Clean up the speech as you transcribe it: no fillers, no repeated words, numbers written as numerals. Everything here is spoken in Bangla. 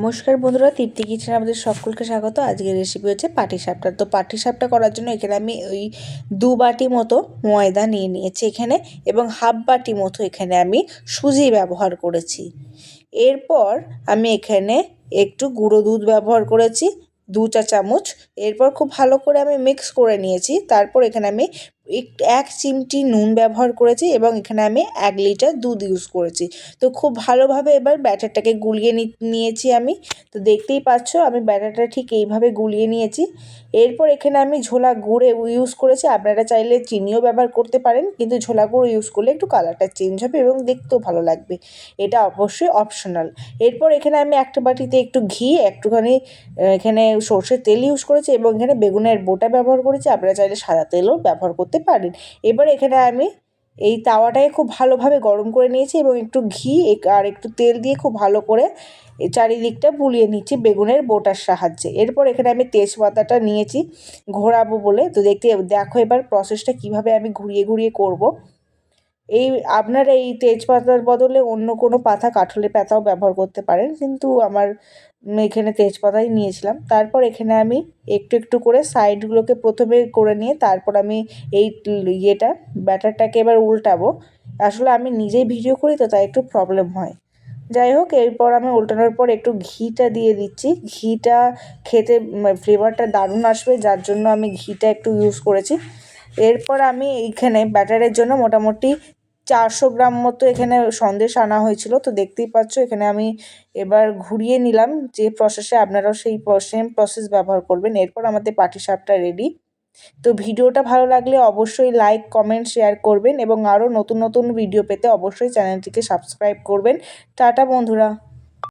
নমস্কার বন্ধুরা, তৃপ্তি কিচেনে আমাদের সকলকে স্বাগত। আজকের রেসিপি হচ্ছে পাটিসাপটা। তো পাটিসাপটা করার জন্য এখানে আমি ওই 2 বাটি মতো ময়দা নিয়ে নিয়েছি এখানে, এবং হাফ বাটি মতো এখানে আমি সুজি ব্যবহার করেছি। এরপর আমি এখানে একটু গুঁড়ো দুধ ব্যবহার করেছি 2 চা চামচ। এরপর খুব ভালো করে আমি মিক্স করে নিয়েছি। তারপর এখানে আমি 1 চিমটি নুন ব্যবহার করেছি এবং এখানে আমি 1 লিটার দুধ ইউজ করেছি। তো খুব ভালোভাবে এবার ব্যাটারটাকে গুলিয়ে নিয়েছি আমি। তো দেখতেই পাচ্ছ আমি ব্যাটারটা ঠিক এইভাবে গুলিয়ে নিয়েছি। এরপর এখানে আমি ঝোলা গুড় ইউজ করেছি। আপনারা চাইলে চিনিও ব্যবহার করতে পারেন, কিন্তু ঝোলা গুঁড়ো ইউজ করলে একটু কালারটা চেঞ্জ হবে এবং দেখতেও ভালো লাগবে। এটা অবশ্যই অপশনাল। এরপর এখানে আমি একটা বাটিতে একটু ঘি, একটুখানি এখানে সর্ষের তেল ইউজ করেছি এবং এখানে বেগুনের বোটা ব্যবহার করেছি। আপনারা চাইলে সাদা তেলও ব্যবহার করতে পারেন। এবার এখানে আমি এই তাওয়াটাকে খুব ভালোভাবে গরম করে নিয়েছি এবং একটু ঘি আর একটু তেল দিয়ে খুব ভালো করে চারিদিকটা বুলিয়ে নিচ্ছি বেগুনের বোটার সাহায্যে। এরপর এখানে আমি তেজপাতাটা নিয়েছি ঘোরাবো বলে। তো দেখো এবার প্রসেসটা কিভাবে আমি ঘুরিয়ে ঘুরিয়ে করব। আপনারা এই তেজপাতার বদলে অন্য কোনো পাতা, কাঠলের পাতাও ব্যবহার করতে পারেন, কিন্তু আমার এখানে তেজপাতাই নিয়েছিলাম। তারপর এখানে আমি একটু একটু করে সাইডগুলোকে প্রথমে করে নিয়ে তারপর আমি এই ব্যাটারটাকে এবার উল্টাবো। আসলে আমি নিজেই ভিডিও করি তো তাই একটু প্রবলেম হয়। যাই হোক, এরপর আমি উল্টানোর পর একটু ঘিটা দিয়ে দিচ্ছি। ঘিটা খেতে ফ্লেভারটা দারুণ আসবে, যার জন্য আমি ঘিটা একটু ইউজ করেছি। এরপর আমি এইখানে ব্যাটারের জন্য মোটামুটি 400 গ্রাম মতো এখানে সন্দেশ আনা হয়েছিল। তো দেখতেই পাচ্ছ এখানে আমি এবার ঘুরিয়ে নিলাম, যে প্রসেসে আপনারাও সেই সেম প্রসেস ব্যবহার করবেন। এরপর আমাদের পাটিসাপটা রেডি। তো ভিডিওটা ভালো লাগলে অবশ্যই লাইক, কমেন্ট, শেয়ার করবেন এবং আরও নতুন নতুন ভিডিও পেতে অবশ্যই চ্যানেলটিকে সাবস্ক্রাইব করবেন। টাটা বন্ধুরা।